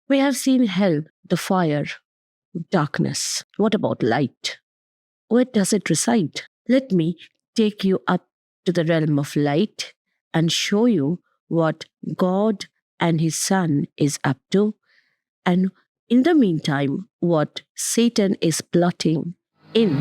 We have seen hell, the fire, darkness. What about light? Where does it reside? Let me take you up to the realm of light and show you what God and his Son is up to, and in the meantime, what Satan is plotting in.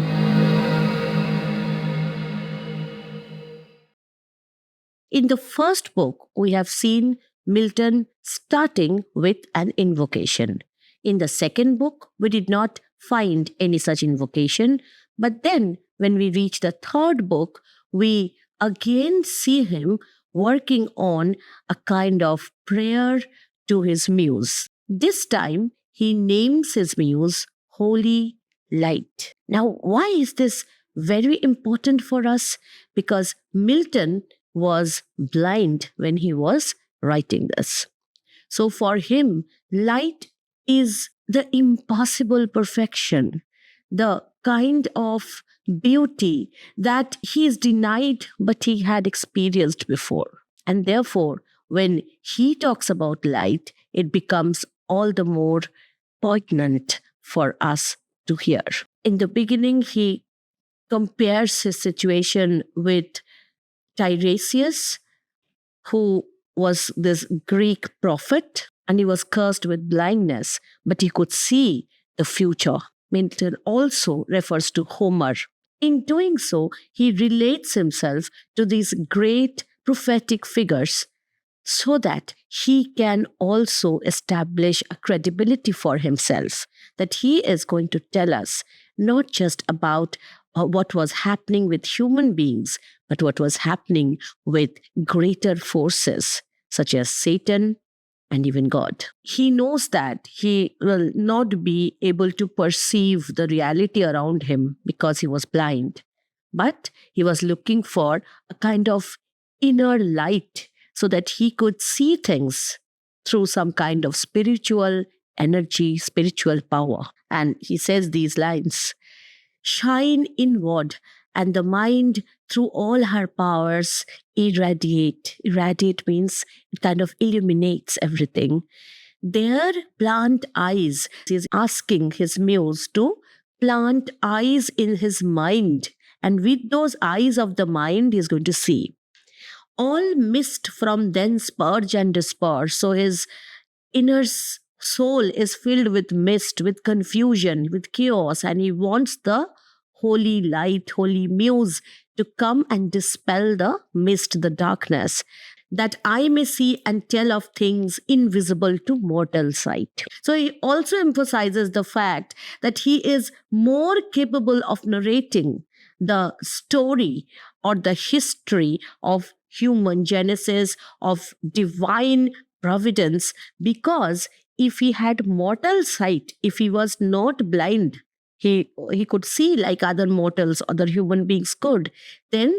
In the first book, we have seen Milton starting with an invocation. In the second book, we did not find any such invocation. But then, when we reach the third book, we again see him working on a kind of prayer to his muse. This time, he names his muse Holy Light. Now, why is this very important for us? Because Milton was blind when he was writing this. So for him, light is the impossible perfection, the kind of beauty that he is denied but he had experienced before. And therefore, when he talks about light, it becomes all the more poignant for us to hear. In the beginning, he compares his situation with Tiresias, who was this Greek prophet, and he was cursed with blindness, but he could see the future. Milton also refers to Homer. In doing so, he relates himself to these great prophetic figures so that he can also establish a credibility for himself, that he is going to tell us not just about what was happening with human beings, but what was happening with greater forces such as Satan and even God. He knows that he will not be able to perceive the reality around him because he was blind, but he was looking for a kind of inner light so that he could see things through some kind of spiritual energy, spiritual power. And he says these lines: shine inward, and the mind through all her powers irradiate. Irradiate means it kind of illuminates everything. There plant eyes. He's asking his muse to plant eyes in his mind. And with those eyes of the mind, he's going to see. All mist from thence purge and disperse. So his inner soul is filled with mist, with confusion, with chaos, and he wants the holy light, holy muse to come and dispel the mist, the darkness, that I may see and tell of things invisible to mortal sight. So he also emphasizes the fact that he is more capable of narrating the story or the history of human genesis, of divine providence, because if he had mortal sight, if he was not blind, he could see like other mortals, other human beings could, then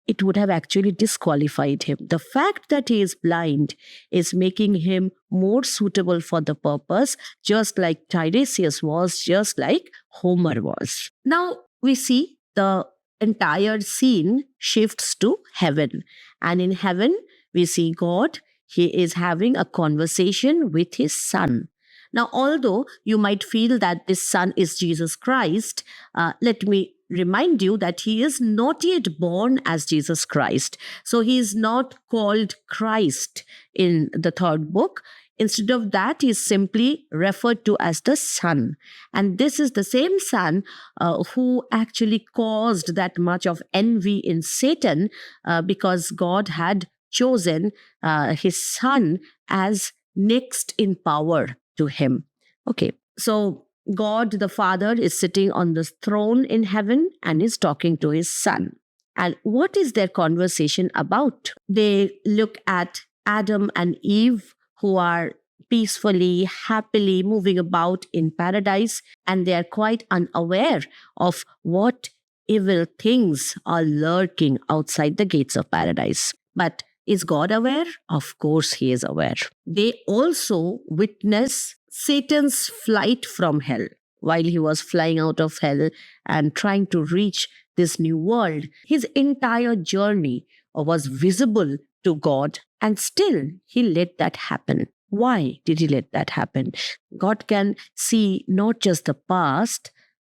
it would have actually disqualified him. The fact that he is blind is making him more suitable for the purpose, just like Tiresias was, just like Homer was. Now we see the entire scene shifts to heaven. And in heaven, we see God. He is having a conversation with his Son. Now, although you might feel that this Son is Jesus Christ, let me remind you that he is not yet born as Jesus Christ. So he is not called Christ in the third book. Instead of that, he is simply referred to as the Son. And this is the same Son who actually caused that much of envy in Satan because God had chosen his Son as next in power to him. Okay, so God the Father is sitting on the throne in heaven and is talking to his Son. And what is their conversation about? They look at Adam and Eve, who are peacefully, happily moving about in paradise, and they are quite unaware of what evil things are lurking outside the gates of paradise. But is God aware? Of course, he is aware. They also witness Satan's flight from hell. While he was flying out of hell and trying to reach this new world, his entire journey was visible to God, and still he let that happen. Why did he let that happen? God can see not just the past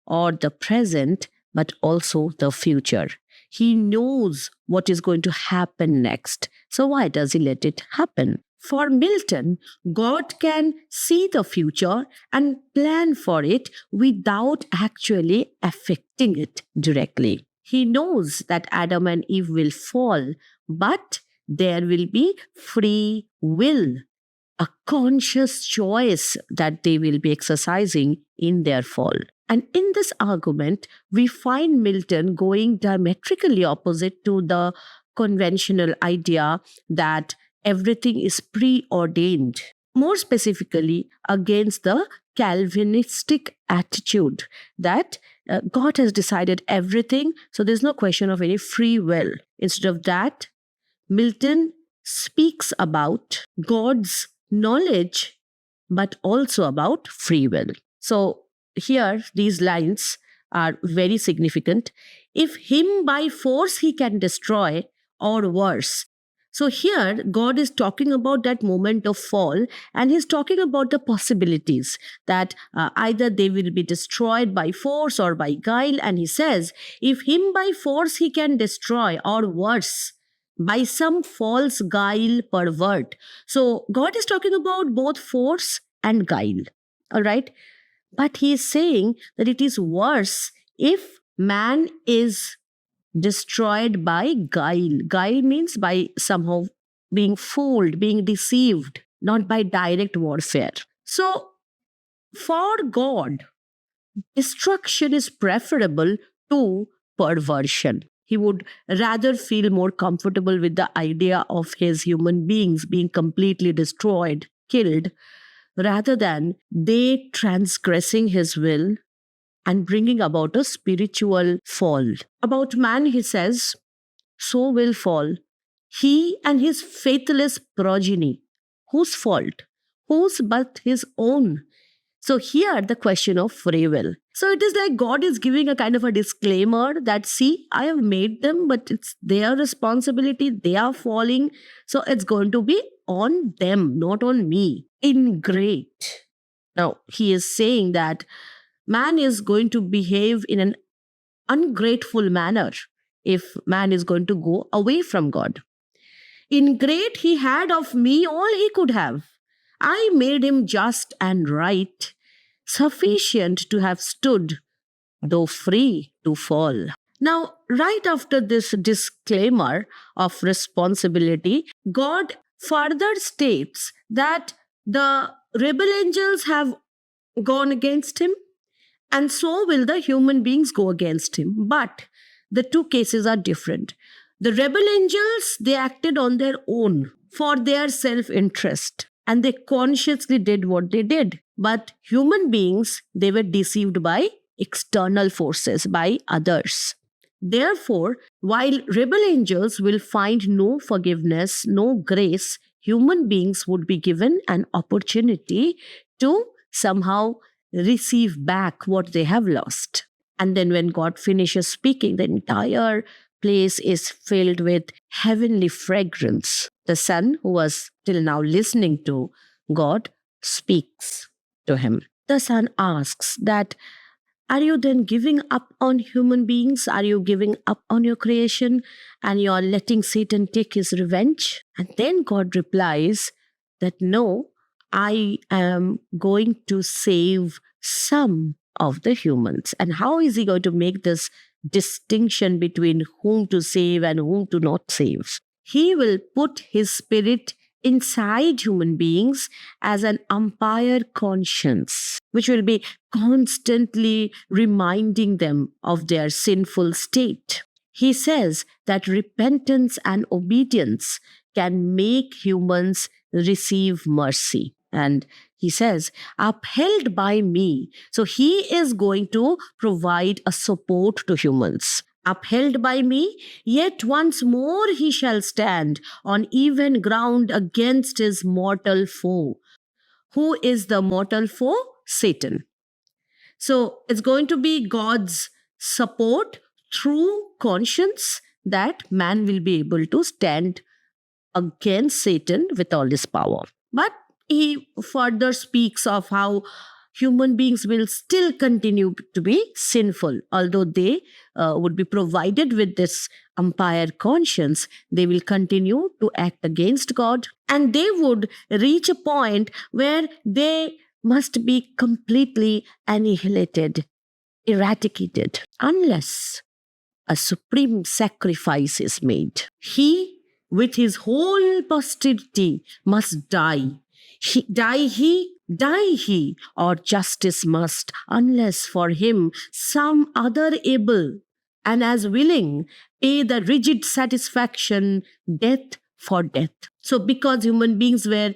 or the present, but also the future. He knows what is going to happen next. So why does he let it happen? For Milton, God can see the future and plan for it without actually affecting it directly. He knows that Adam and Eve will fall, but there will be free will, a conscious choice that they will be exercising in their fall. And in this argument, we find Milton going diametrically opposite to the conventional idea that everything is preordained. More specifically, against the Calvinistic attitude that God has decided everything, so there's no question of any free will. Instead of that, Milton speaks about God's knowledge, but also about free will. So here, these lines are very significant. If him by force he can destroy, or worse. So here, God is talking about that moment of fall, and he's talking about the possibilities that either they will be destroyed by force or by guile. And he says, if him by force he can destroy, or worse, by some false guile pervert. So God is talking about both force and guile. All right. But he is saying that it is worse if man is destroyed by guile. Guile means by somehow being fooled, being deceived, not by direct warfare. So for God, destruction is preferable to perversion. He would rather feel more comfortable with the idea of his human beings being completely destroyed, killed, rather than they transgressing his will and bringing about a spiritual fall. About man, he says, so will fall he and his faithless progeny. Whose fault? Whose but his own? So here the question of free will. So it is like God is giving a kind of a disclaimer that, see, I have made them, but it's their responsibility. They are falling. So it's going to be on them, not on me. Ingrate. Now, he is saying that man is going to behave in an ungrateful manner if man is going to go away from God. Ingrate, he had of me all he could have. I made him just and right, sufficient to have stood, though free to fall. Now, right after this disclaimer of responsibility, God further states that the rebel angels have gone against him, and so will the human beings go against him. But the two cases are different. The rebel angels, they acted on their own for their self-interest, and they consciously did what they did. But human beings, they were deceived by external forces, by others. Therefore, while rebel angels will find no forgiveness, no grace, human beings would be given an opportunity to somehow receive back what they have lost. And then when God finishes speaking, the entire place is filled with heavenly fragrance. The son, who was till now listening to God, speaks to him. The son asks that, are you then giving up on human beings? Are you giving up on your creation and you are letting Satan take his revenge? And then God replies that no, I am going to save some of the humans. And how is he going to make this distinction between whom to save and whom to not save? He will put his spirit inside human beings as an umpire conscience, which will be constantly reminding them of their sinful state. He says that repentance and obedience can make humans receive mercy. And he says, upheld by me. So he is going to provide a support to humans. Upheld by me, yet once more he shall stand on even ground against his mortal foe. Who is the mortal foe? Satan. So it's going to be God's support through conscience that man will be able to stand against Satan with all his power. But he further speaks of how human beings will still continue to be sinful, although they would be provided with this umpire conscience. They will continue to act against God, and they would reach a point where they must be completely annihilated, eradicated, unless a supreme sacrifice is made. He, with his whole posterity, must die. Die he, or justice must, unless for him some other able and as willing pay the rigid satisfaction, death for death. So, because human beings were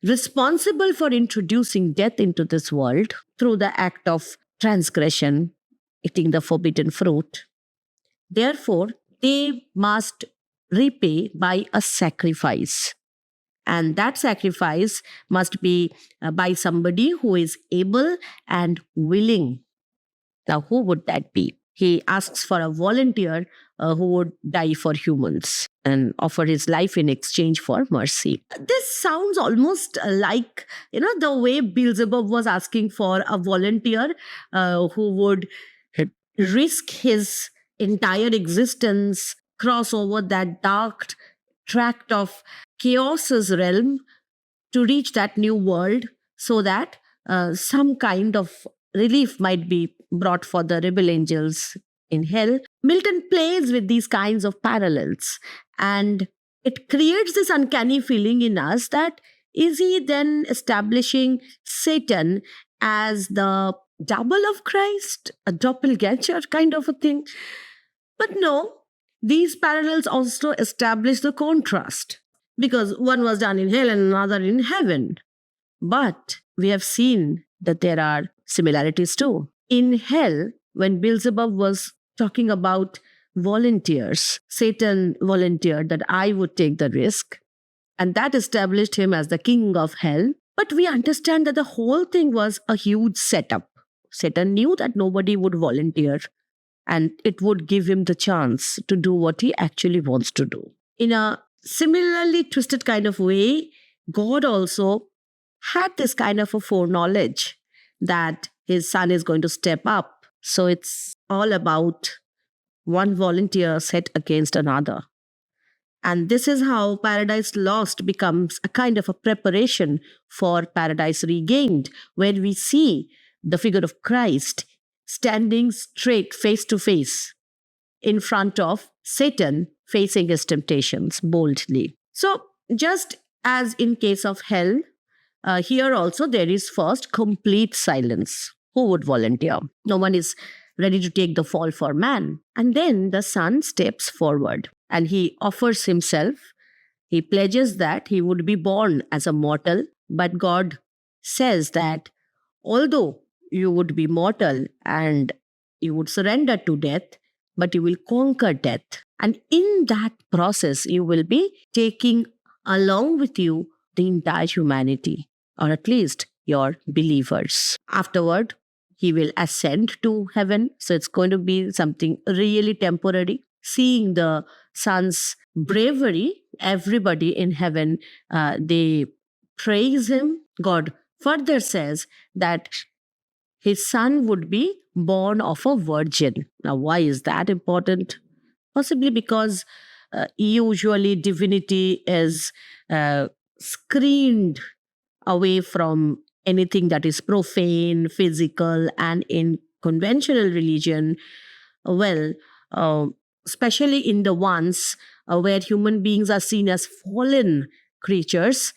responsible for introducing death into this world through the act of transgression, eating the forbidden fruit, therefore, they must repay by a sacrifice. And that sacrifice must be by somebody who is able and willing. Now, who would that be? He asks for a volunteer who would die for humans and offer his life in exchange for mercy. This sounds almost like, the way Beelzebub was asking for a volunteer who would risk his entire existence, cross over that dark tract of chaos's realm to reach that new world, so that some kind of relief might be brought for the rebel angels in hell. Milton plays with these kinds of parallels, and it creates this uncanny feeling in us that is he then establishing Satan as the double of Christ, a doppelganger kind of a thing? But no, these parallels also establish the contrast, because one was done in hell and another in heaven. But we have seen that there are similarities too. In hell, when Beelzebub was talking about volunteers, Satan volunteered that I would take the risk, and that established him as the king of hell. But we understand that the whole thing was a huge setup. Satan knew that nobody would volunteer, and it would give him the chance to do what he actually wants to do. In a similarly twisted kind of way, God also had this kind of a foreknowledge that his son is going to step up. So it's all about one volunteer set against another. And this is how Paradise Lost becomes a kind of a preparation for Paradise Regained, where we see the figure of Christ standing straight face to face in front of Satan, facing his temptations boldly. So, just as in case of hell, here also there is first complete silence. Who would volunteer? No one is ready to take the fall for man. And then the son steps forward and he offers himself. He pledges that he would be born as a mortal, but God says that although you would be mortal and you would surrender to death, but you will conquer death. And in that process, you will be taking along with you the entire humanity, or at least your believers. Afterward, he will ascend to heaven. So it's going to be something really temporary. Seeing the son's bravery, everybody in heaven, they praise him. God further says that his son would be born of a virgin. Now, why is that important? Possibly because usually divinity is screened away from anything that is profane, physical, and in conventional religion, well, especially in the ones where human beings are seen as fallen creatures,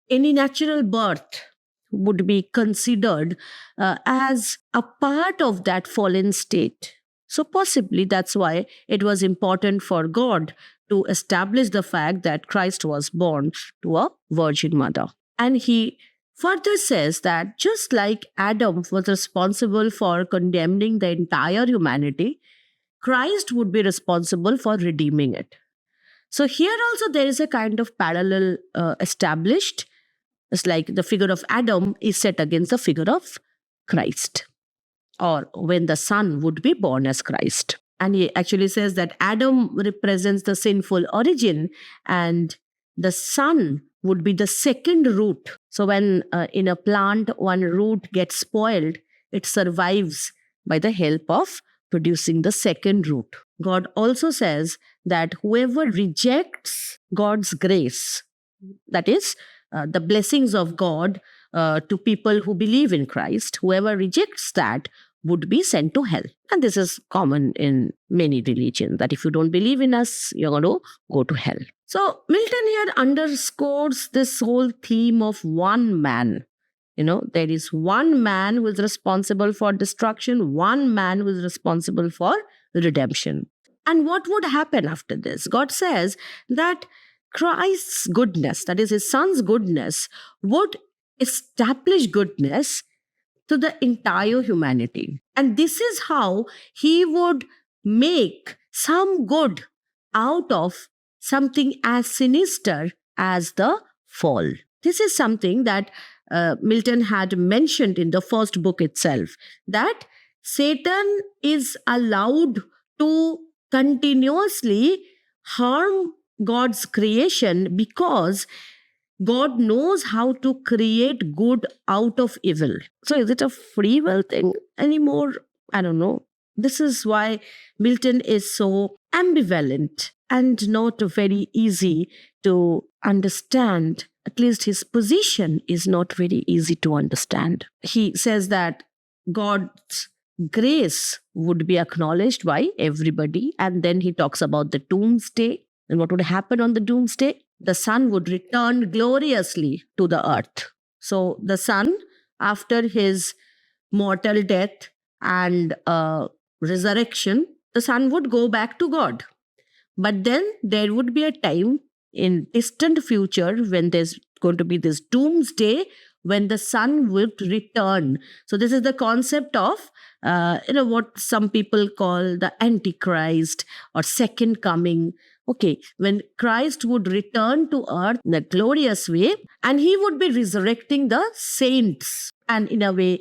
any natural birth would be considered as a part of that fallen state. So possibly that's why it was important for God to establish the fact that Christ was born to a virgin mother. And he further says that just like Adam was responsible for condemning the entire humanity, Christ would be responsible for redeeming it. So here also there is a kind of parallel established. It's like the figure of Adam is set against the figure of Christ, or when the son would be born as Christ. And he actually says that Adam represents the sinful origin and the sun would be the second root. So when in a plant one root gets spoiled, it survives by the help of producing the second root. God also says that whoever rejects God's grace, that is, the blessings of God to people who believe in Christ, whoever rejects that would be sent to hell. And this is common in many religions, that if you don't believe in us, you're going to go to hell. So Milton here underscores this whole theme of one man. There is one man who is responsible for destruction, one man who is responsible for redemption. And what would happen after this? God says that Christ's goodness, that is his son's goodness, would establish goodness to the entire humanity. And this is how he would make some good out of something as sinister as the fall. This is something that Milton had mentioned in the first book itself, that Satan is allowed to continuously harm God's creation because God knows how to create good out of evil. So is it a free will thing anymore? I don't know. This is why Milton is so ambivalent and not very easy to understand. At least his position is not very easy to understand. He says that God's grace would be acknowledged by everybody. And then he talks about the doomsday. And what would happen on the doomsday? The sun would return gloriously to the earth. So the sun, after his mortal death and resurrection, the sun would go back to God. But then there would be a time in distant future when there's going to be this doomsday, when the sun would return. So this is the concept of what some people call the Antichrist or second coming. Okay, when Christ would return to earth in a glorious way, and he would be resurrecting the saints and in a way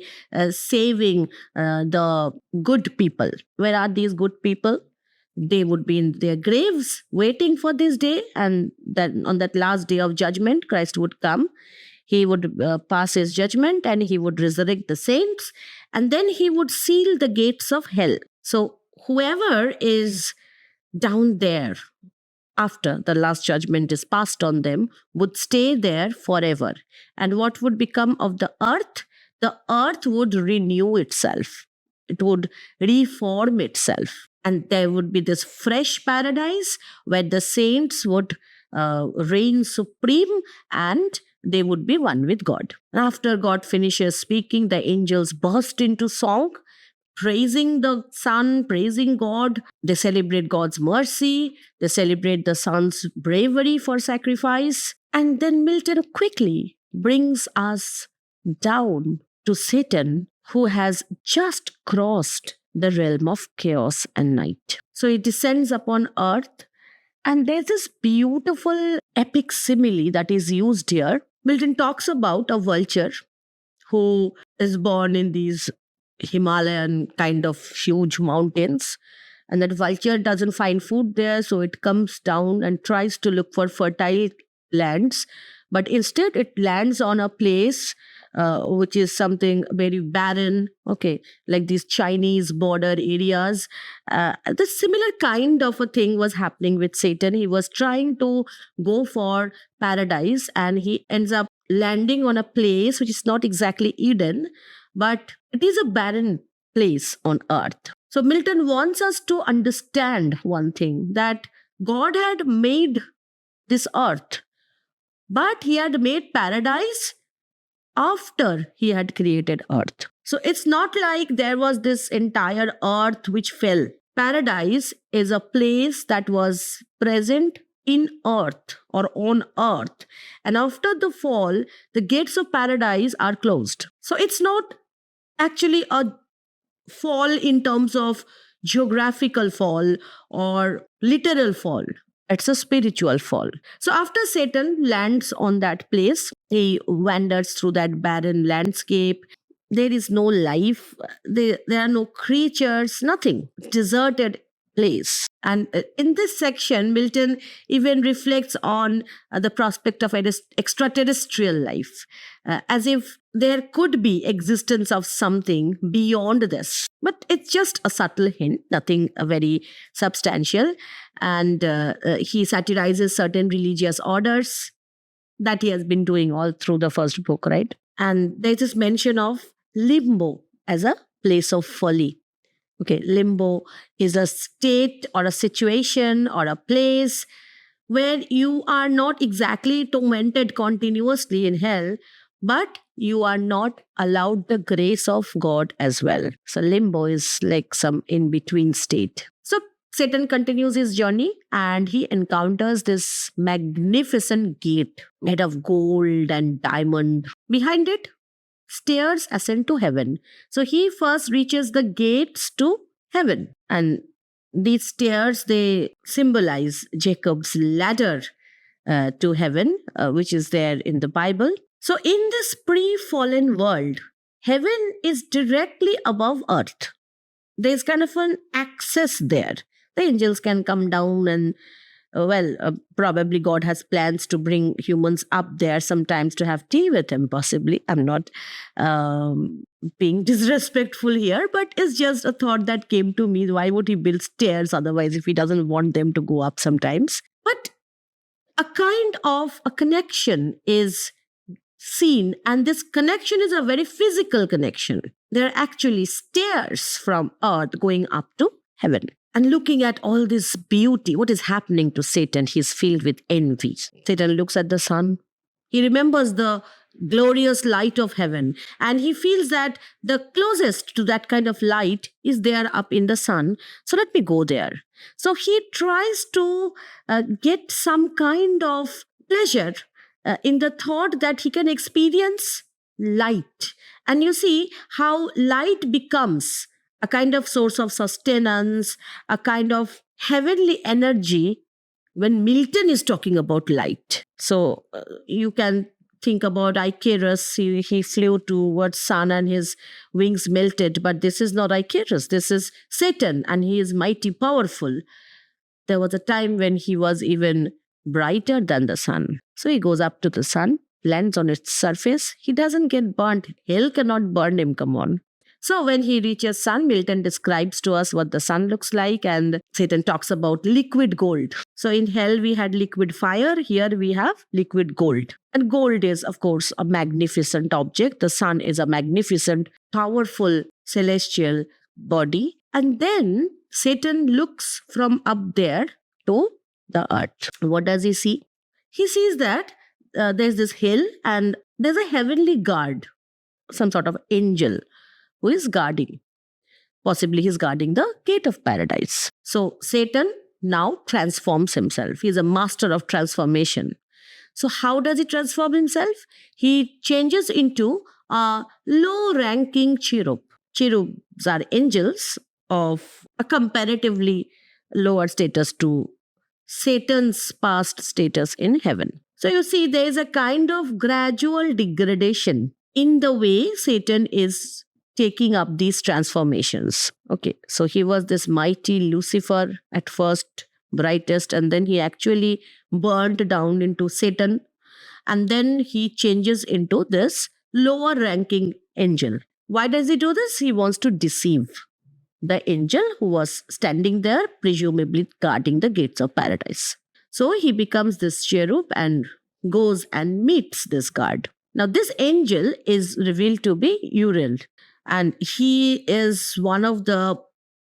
saving the good people. Where are these good people? They would be in their graves waiting for this day, and then on that last day of judgment, Christ would come. He would pass his judgment and he would resurrect the saints, and then he would seal the gates of hell. So whoever is down there after the last judgment is passed on them would stay there forever. And what would become of the earth? The earth would renew itself. It would reform itself. And there would be this fresh paradise where the saints would reign supreme and they would be one with God. After God finishes speaking, the angels burst into song, praising the Son, praising God. They celebrate God's mercy. They celebrate the Son's bravery for sacrifice. And then Milton quickly brings us down to Satan, who has just crossed the realm of chaos and night. So he descends upon earth, and there's this beautiful epic simile that is used here. Milton talks about a vulture who is born in these Himalayan kind of huge mountains, and that vulture doesn't find food there, so it comes down and tries to look for fertile lands, but instead it lands on a place which is something very barren, okay, like these Chinese border areas. The similar kind of a thing was happening with Satan. He was trying to go for paradise, and he ends up landing on a place which is not exactly Eden, but it is a barren place on earth. So Milton wants us to understand one thing, that God had made this earth, but he had made paradise after he had created earth. So it's not like there was this entire earth which fell. Paradise is a place that was present in earth or on earth. And after the fall, the gates of paradise are closed. So it's not actually a fall in terms of geographical fall or literal fall. It's a spiritual fall. So after Satan lands on that place, he wanders through that barren landscape. There is no life. There are no creatures, nothing. Deserted place. And in this section, Milton even reflects on the prospect of extraterrestrial life, as if there could be existence of something beyond this. But it's just a subtle hint, nothing very substantial. And he satirizes certain religious orders that he has been doing all through the first book, right? And there's this mention of limbo as a place of folly. Okay, limbo is a state or a situation or a place where you are not exactly tormented continuously in hell, but you are not allowed the grace of God as well. So limbo is like some in between state. So Satan continues his journey and he encounters this magnificent gate made of gold and diamond. Behind it, stairs ascend to heaven. So he first reaches the gates to heaven. And these stairs, they symbolize Jacob's ladder to heaven, which is there in the Bible. So in this pre-fallen world, heaven is directly above earth. There's kind of an access there. The angels can come down and probably God has plans to bring humans up there sometimes to have tea with him, possibly. I'm not being disrespectful here, but it's just a thought that came to me. Why would he build stairs otherwise if he doesn't want them to go up sometimes? But a kind of a connection is seen, and this connection is a very physical connection. There are actually stairs from earth going up to heaven. And looking at all this beauty, what is happening to Satan? He's filled with envy. Satan looks at the sun. He remembers the glorious light of heaven. And he feels that the closest to that kind of light is there up in the sun. So let me go there. So he tries to get some kind of pleasure in the thought that he can experience light. And you see how light becomes a kind of source of sustenance, a kind of heavenly energy when Milton is talking about light. So you can think about Icarus. He flew towards sun and his wings melted. But this is not Icarus. This is Satan, and he is mighty powerful. There was a time when he was even brighter than the sun. So he goes up to the sun, lands on its surface. He doesn't get burnt. Hell cannot burn him, come on. So when he reaches sun, Milton describes to us what the sun looks like, and Satan talks about liquid gold. So in hell we had liquid fire, here we have liquid gold. And gold is, of course, a magnificent object. The sun is a magnificent, powerful, celestial body. And then Satan looks from up there to the earth. What does he see? He sees that there's this hill and there's a heavenly guard, some sort of angel who is guarding. Possibly he's guarding the gate of paradise. So Satan now transforms himself. He's a master of transformation. So how does he transform himself? He changes into a low-ranking cherub. Cherubs are angels of a comparatively lower status to Satan's past status in heaven. So you see, there is a kind of gradual degradation in the way Satan is taking up these transformations. Okay, so he was this mighty Lucifer at first, brightest, and then he actually burned down into Satan, and then he changes into this lower ranking angel. Why does he do this? He wants to deceive the angel who was standing there, presumably guarding the gates of paradise. So he becomes this cherub and goes and meets this guard. Now this angel is revealed to be Uriel. And he is one of the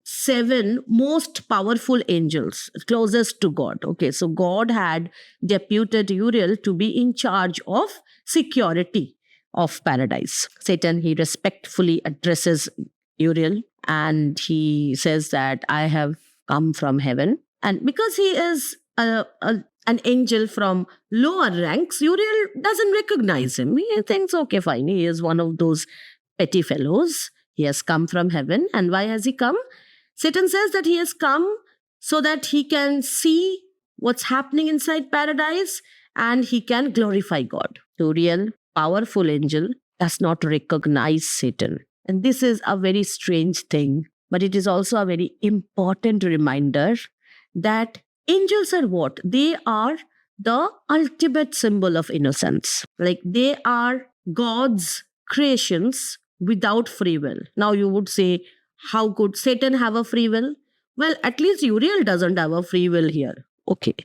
7 most powerful angels, closest to God. Okay, so God had deputed Uriel to be in charge of security of paradise. Satan, he respectfully addresses Uriel and he says that I have come from heaven. And because he is an angel from lower ranks, Uriel doesn't recognize him. He thinks, okay, fine, he is one of those petty fellows. He has come from heaven. And why has he come? Satan says that he has come so that he can see what's happening inside paradise and he can glorify God. Uriel, powerful angel, does not recognize Satan. And this is a very strange thing. but it is also a very important reminder that angels are what? They are the ultimate symbol of innocence. Like they are God's creations without free will. Now you would say, how could Satan have a free will? Well, at least Uriel doesn't have a free will here. Okay.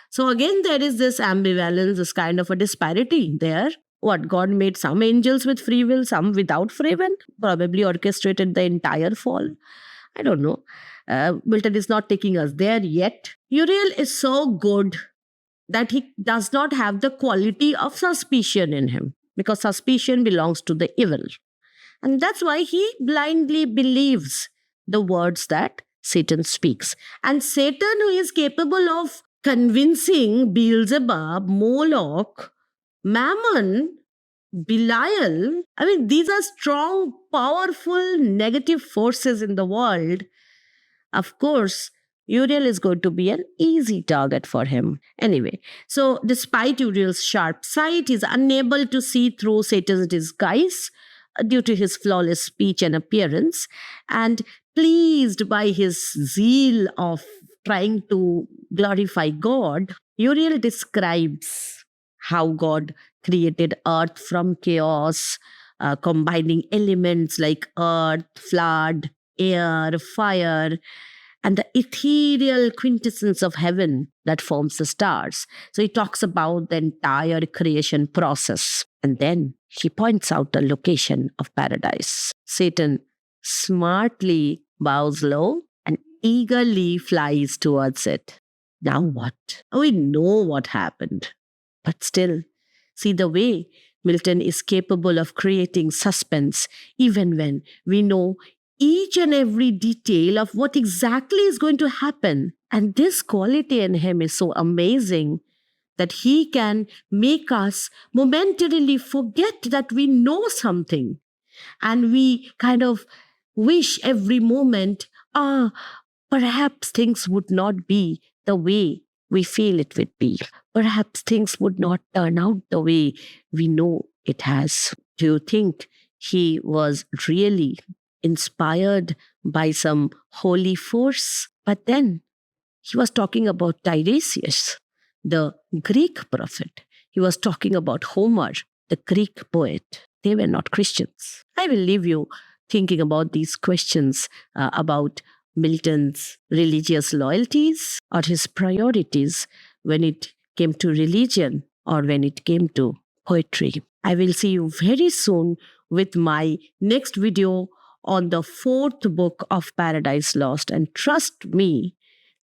So again, there is this ambivalence, this kind of a disparity there. What, God made some angels with free will, some without free will? Probably orchestrated the entire fall. I don't know. Milton is not taking us there yet. Uriel is so good that he does not have the quality of suspicion in him, because suspicion belongs to the evil. And that's why he blindly believes the words that Satan speaks. And Satan, who is capable of convincing Beelzebub, Moloch, Mammon, Belial, I mean, these are strong, powerful, negative forces in the world. Of course, Uriel is going to be an easy target for him. Anyway, so despite Uriel's sharp sight, he's unable to see through Satan's disguise due to his flawless speech and appearance, and pleased by his zeal of trying to glorify God, Uriel describes how God created earth from chaos, combining elements like earth, flood, air, fire, and the ethereal quintessence of heaven that forms the stars. So he talks about the entire creation process. And then he points out the location of paradise. Satan smartly bows low and eagerly flies towards it. Now what? We know what happened. But still, see the way Milton is capable of creating suspense even when we know each and every detail of what exactly is going to happen. And this quality in him is so amazing that he can make us momentarily forget that we know something. And we kind of wish every moment, perhaps things would not be the way we feel it would be. Perhaps things would not turn out the way we know it has. Do you think he was really inspired by some holy force? But then he was talking about Tiresias, the Greek prophet. He was talking about Homer, the Greek poet. They were not Christians. I will leave you thinking about these questions about Milton's religious loyalties or his priorities when it came to religion or when it came to poetry. I will see you very soon with my next video on the fourth book of Paradise Lost. And trust me,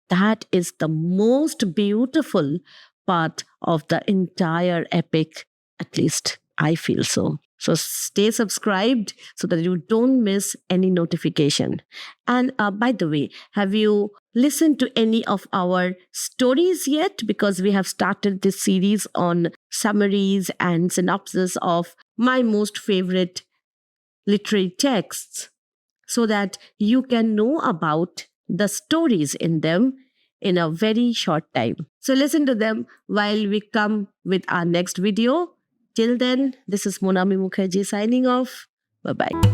that is the most beautiful part of the entire epic. At least I feel so. So stay subscribed so that you don't miss any notification. And by the way, have you listened to any of our stories yet? Because we have started this series on summaries and synopsis of my most favorite literary texts, so that you can know about the stories in them in a very short time. So listen to them while we come with our next video. Till then, this is Monami Mukherjee signing off. Bye-bye.